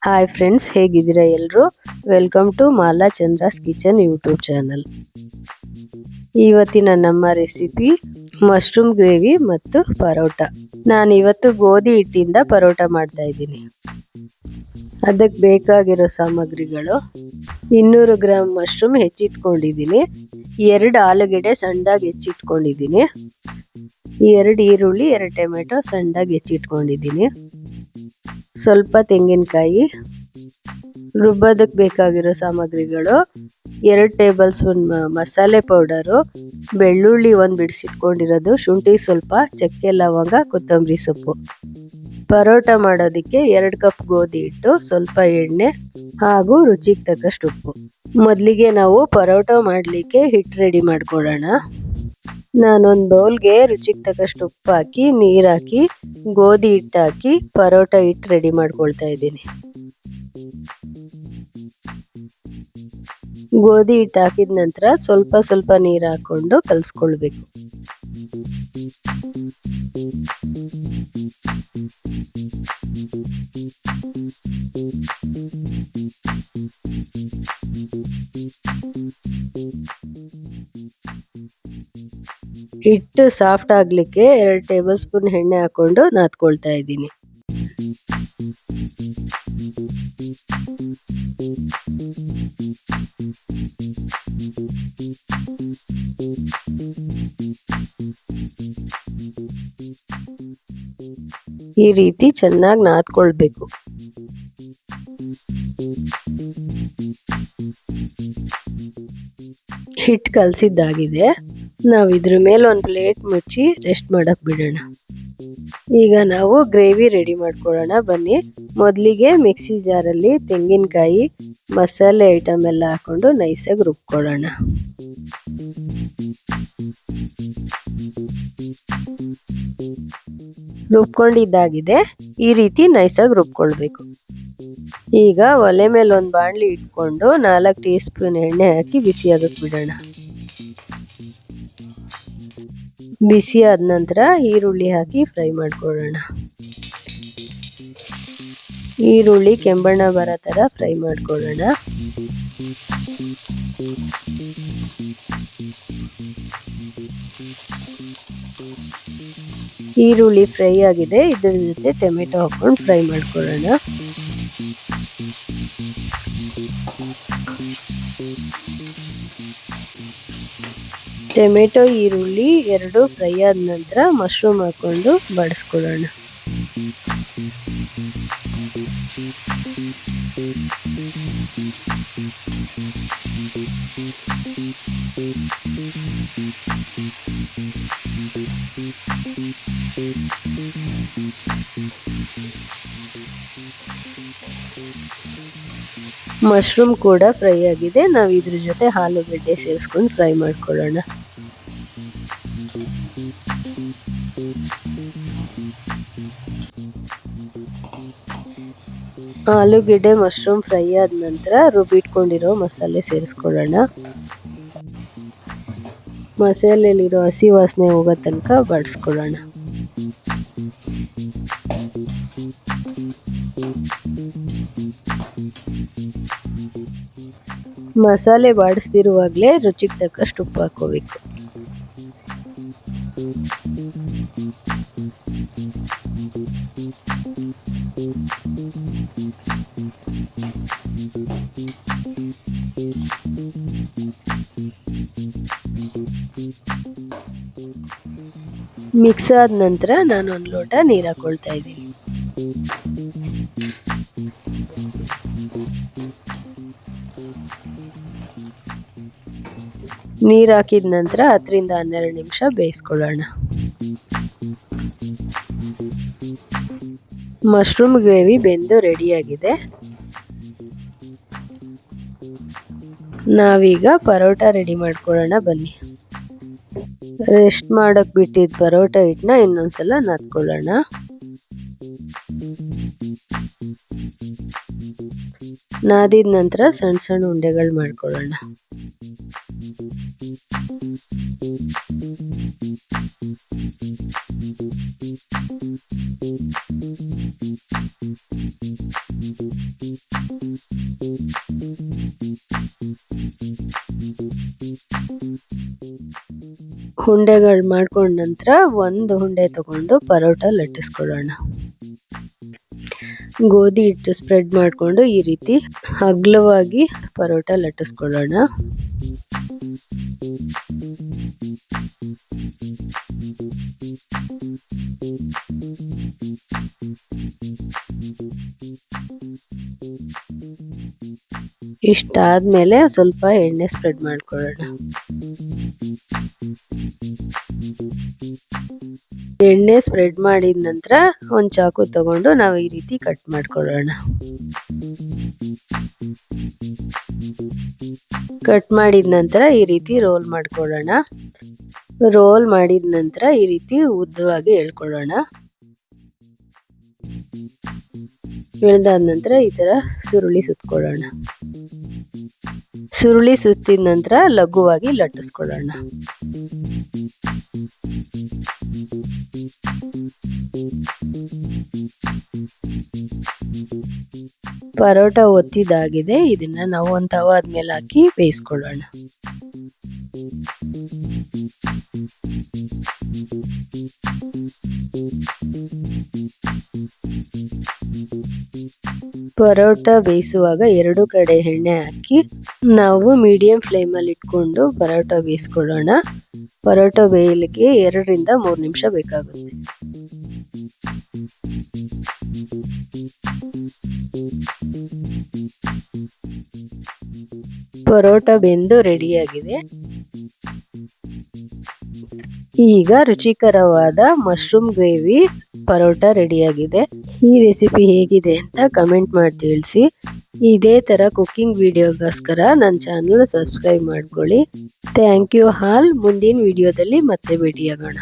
Hi friends, ಹೇಗಿದ್ದೀರಾ ಎಲ್ಲರೂ? Welcome to Mala Chandra's kitchen YouTube channel. ಇವತ್ತಿನ ನಮ್ಮ ರೆಸಿಪಿ ಮಶ್ರೂಮ್ ಗ್ರೇವಿ ಮತ್ತು ಪರೋಟ. ನಾನು ಇವತ್ತು ಗೋಧಿ ಹಿಟ್ಟಿಂದ ಪರೋಟ ಮಾಡ್ತಾ ಇದ್ದೀನಿ. ಅದಕ್ಕೆ ಬೇಕಾಗಿರೋ ಸಾಮಗ್ರಿಗಳು: 200 ಗ್ರಾಮ್ ಮಶ್ರೂಮ್ ಹೆಚ್ಚಿಟ್ಕೊಂಡಿದ್ದೀನಿ, 2 ಆಲೂಗೆಡ್ಡೆ ಸಣ್ಣದಾಗಿ ಹೆಚ್ಚಿಟ್ಕೊಂಡಿದ್ದೀನಿ, 2 ಈರುಳ್ಳಿ, 2 ಟೊಮೆಟೊ ಸಣ್ಣದಾಗಿ ಹೆಚ್ಚಿಟ್ಕೊಂಡಿದ್ದೀನಿ, ಸ್ವಲ್ಪ ತೆಂಗಿನಕಾಯಿ. ರುಬ್ಬೋದಕ್ಕೆ ಬೇಕಾಗಿರೋ ಸಾಮಗ್ರಿಗಳು: 2 ಟೇಬಲ್ ಸ್ಪೂನ್ ಮಸಾಲೆ ಪೌಡರು, ಬೆಳ್ಳುಳ್ಳಿ 1 ಬಿಡಿಸಿಟ್ಕೊಂಡಿರೋದು, ಶುಂಠಿ ಸ್ವಲ್ಪ, ಚಕ್ಕೆ ಲವಂಗ, ಕೊತ್ತಂಬರಿ ಸೊಪ್ಪು. ಪರೋಟ ಮಾಡೋದಕ್ಕೆ 2 ಕಪ್ ಗೋಧಿ ಹಿಟ್ಟು, ಸ್ವಲ್ಪ ಎಣ್ಣೆ ಹಾಗೂ ರುಚಿಗೆ ತಕ್ಕಷ್ಟು ಉಪ್ಪು. ಮೊದಲಿಗೆ ನಾವು ಪರೋಟ ಮಾಡಲಿಕ್ಕೆ ಹಿಟ್ಟು ರೆಡಿ ಮಾಡ್ಕೊಳ್ಳೋಣ. ನಾನೊಂದು ಬೌಲ್ಗೆ ರುಚಿಗೆ ತಕ್ಕಷ್ಟು ಉಪ್ಪು ಹಾಕಿ, ನೀರು ಹಾಕಿ, ಗೋಧಿ ಹಿಟ್ಟು ಹಾಕಿ ಪರೋಟ ಹಿಟ್ಟು ರೆಡಿ ಮಾಡ್ಕೊಳ್ತಾ ಇದ್ದೀನಿ. ಗೋಧಿ ಹಿಟ್ಟು ಹಾಕಿದ ನಂತರ ಸ್ವಲ್ಪ ಸ್ವಲ್ಪ ನೀರು ಹಾಕ್ಕೊಂಡು ಕಲಿಸ್ಕೊಳ್ಬೇಕು. ಹಿಟ್ಟು ಸಾಫ್ಟ್ ಆಗಲಿಕ್ಕೆ 2 ಟೇಬಲ್ ಸ್ಪೂನ್ ಎಣ್ಣೆ ಹಾಕ್ಕೊಂಡು ನಾದ್ಕೊಳ್ತಾ ಇದ್ದೀನಿ. ಈ ರೀತಿ ಚೆನ್ನಾಗಿ ನಾದ್ಕೊಳ್ಬೇಕು. ಹಿಟ್ಟು ಕಲಸಿದ್ದಾಗಿದೆ. ನಾವು ಇದ್ರ ಮೇಲೆ ಒಂದು ಪ್ಲೇಟ್ ಮುಚ್ಚಿ ರೆಸ್ಟ್ ಮಾಡಕ್ ಬಿಡೋಣ. ಈಗ ನಾವು ಗ್ರೇವಿ ರೆಡಿ ಮಾಡ್ಕೊಳ್ಳೋಣ ಬನ್ನಿ. ಮೊದಲಿಗೆ ಮಿಕ್ಸಿ ಜಾರಲ್ಲಿ ತೆಂಗಿನಕಾಯಿ, ಮಸಾಲೆ ಐಟಮ್ ಎಲ್ಲ ಹಾಕೊಂಡು ನೈಸಾಗಿ ರುಬ್ಕೊಳ್ಳೋಣ. ರುಬ್ಕೊಂಡಿದ್ದಾಗಿದೆ. ಈ ರೀತಿ ನೈಸಾಗಿ ರುಬ್ಕೊಳ್ಬೇಕು. ಈಗ ಒಲೆ ಮೇಲೆ ಒಂದು ಬಾಣಲಿ ಇಟ್ಕೊಂಡು 4 ಟೀ ಸ್ಪೂನ್ ಎಣ್ಣೆ ಹಾಕಿ ಬಿಸಿ ಆಗಕ್ಕೆ ಬಿಡೋಣ. ಬಿಸಿ ಆದ ನಂತರ ಈರುಳ್ಳಿ ಹಾಕಿ ಫ್ರೈ ಮಾಡ್ಕೊಳ್ಳೋಣ. ಈರುಳ್ಳಿ ಕೆಂಬಣ್ಣ ಬರೋ ಥರ ಫ್ರೈ ಮಾಡ್ಕೊಳ್ಳೋಣ. ಈರುಳ್ಳಿ ಫ್ರೈ ಆಗಿದೆ. ಇದ್ರ ಜೊತೆ ಟೊಮೆಟೊ ಹಾಕೊಂಡು ಫ್ರೈ ಮಾಡ್ಕೊಳ್ಳೋಣ. ಟೊಮೆಟೊ ಈರುಳ್ಳಿ 2 ಫ್ರೈ ಆದ ನಂತರ ಮಶ್ರೂಮ್ ಹಾಕೊಂಡು ಬಡಿಸ್ಕೊಳ್ಳೋಣ. ಮಶ್ರೂಮ್ ಕೂಡ ಫ್ರೈ ಆಗಿದೆ. ನಾವು ಇದ್ರ ಜೊತೆ ಆಲೂಗಡ್ಡೆ ಸೇರಿಸ್ಕೊಂಡು ಫ್ರೈ ಮಾಡ್ಕೊಳ್ಳೋಣ. ಆಲೂಗೆಡ್ಡೆ ಮಶ್ರೂಮ್ ಫ್ರೈ ಆದ ನಂತರ ರುಬ್ಬಿಟ್ಕೊಂಡಿರೋ ಮಸಾಲೆ ಸೇರಿಸ್ಕೊಳ್ಳೋಣ. ಮಸಾಲೆಯಲ್ಲಿರೋ ಹಸಿ ವಾಸನೆ ಹೋಗೋ ತನಕ ಬಡಿಸ್ಕೊಳ್ಳೋಣ. ಮಸಾಲೆ ಬಾಡಿಸ್ತಿರುವಾಗಲೇ ರುಚಿಗೆ ತಕ್ಕಷ್ಟು ಉಪ್ಪು ಹಾಕೋಬೇಕು. ಮಿಕ್ಸ್ ಆದ ನಂತರ ನಾನು 1 ಲೋಟ ನೀರು ಹಾಕೊಳ್ತಾ ಇದ್ದೀನಿ. ನೀರು ಹಾಕಿದ ನಂತರ 10 ರಿಂದ 12 ನಿಮಿಷ ಬೇಯಿಸ್ಕೊಳ್ಳೋಣ. ಮಶ್ರೂಮ್ ಗ್ರೇವಿ ಬೆಂದು ರೆಡಿಯಾಗಿದೆ. ನಾವೀಗ ಪರೋಟ ರೆಡಿ ಮಾಡ್ಕೊಳ್ಳೋಣ ಬನ್ನಿ. ರೆಸ್ಟ್ ಮಾಡೋಕೆ ಬಿಟ್ಟಿದ್ದ ಪರೋಟ ಹಿಟ್ಟನ್ನ ಇನ್ನೊಂದ್ಸಲ ನಾದ್ಕೊಳ್ಳೋಣ. ನಾದಿದ ನಂತರ ಸಣ್ಣ ಸಣ್ಣ ಉಂಡೆಗಳು ಮಾಡ್ಕೊಳ್ಳೋಣ. ಉಂಡೆಗಳು ಮಾಡ್ಕೊಂಡ ನಂತರ ಒಂದು ಉಂಡೆ ತಗೊಂಡು ಪರೋಟ ಲಟ್ಟಿಸ್ಕೊಳ್ಳೋಣ. ಗೋಧಿ ಹಿಟ್ಟು ಸ್ಪ್ರೆಡ್ ಮಾಡಿಕೊಂಡು ಈ ರೀತಿ ಅಗಲವಾಗಿ ಪರೋಟ ಲಟ್ಟಿಸ್ಕೊಳ್ಳೋಣ. ಇಷ್ಟಾದ್ಮೇಲೆ ಸ್ವಲ್ಪ ಎಣ್ಣೆ ಸ್ಪ್ರೆಡ್ ಮಾಡ್ಕೊಳ್ಳೋಣ. ಎಣ್ಣೆ ಸ್ಪ್ರೆಡ್ ಮಾಡಿದ ನಂತರ ಒಂದು ಚಾಕು ತಗೊಂಡು ನಾವು ಈ ರೀತಿ ಕಟ್ ಮಾಡ್ಕೊಳ್ಳೋಣ. ಕಟ್ ಮಾಡಿದ ನಂತರ ಈ ರೀತಿ ರೋಲ್ ಮಾಡ್ಕೊಳ್ಳೋಣ. ರೋಲ್ ಮಾಡಿದ ನಂತರ ಈ ರೀತಿ ಉದ್ದವಾಗಿ ಎಳ್ಕೊಳ್ಳೋಣ. ಎಳ್ದಾದ ನಂತರ ಈ ತರ ಸುರುಳಿ ಸುತ್ಕೊಳ್ಳೋಣ. ಸುರುಳಿ ಸುತ್ತಿದ ನಂತರ ಲಘುವಾಗಿ ಲಟ್ಟಿಸ್ಕೊಳ್ಳೋಣ. ಪರೋಟ ಒತ್ತಿದಾಗಿದೆ. ಇದನ್ನ ನಾವು ಒಂದು ತವಾದ ಮೇಲೆ ಹಾಕಿ ಬೇಯಿಸ್ಕೊಳ್ಳೋಣ. ಪರೋಟ ಬೇಯಿಸುವಾಗ ಎರಡು ಕಡೆ ಎಣ್ಣೆ ಹಾಕಿ ನಾವು ಮೀಡಿಯಂ ಫ್ಲೇಮಲ್ಲಿ ಇಟ್ಕೊಂಡು ಪರೋಟ ಬೇಯಿಸ್ಕೊಳ್ಳೋಣ. ಪರೋಟ ಬೇಯಲಿಕ್ಕೆ 2 ರಿಂದ 3 ನಿಮಿಷ ಬೇಕಾಗುತ್ತೆ. ಪರೋಟ ಬೆಂದು ರೆಡಿಯಾಗಿದೆ. ಈಗ ರುಚಿಕರವಾದ ಮಶ್ರೂಮ್ ಗ್ರೇವಿ ಪರೋಟ ರೆಡಿಯಾಗಿದೆ. ಈ ರೆಸಿಪಿ ಹೇಗಿದೆ ಅಂತ ಕಮೆಂಟ್ ಮಾಡಿ ತಿಳಿಸಿ. ಇದೇ ತರ ಕುಕಿಂಗ್ ವಿಡಿಯೋಗೋಸ್ಕರ ನನ್ನ ಚಾನಲ್ ಸಬ್ಸ್ಕ್ರೈಬ್ ಮಾಡ್ಕೊಳ್ಳಿ. Thank you all. ಮುಂದಿನ ವಿಡಿಯೋದಲ್ಲಿ ಮತ್ತೆ ಭೇಟಿಯಾಗೋಣ.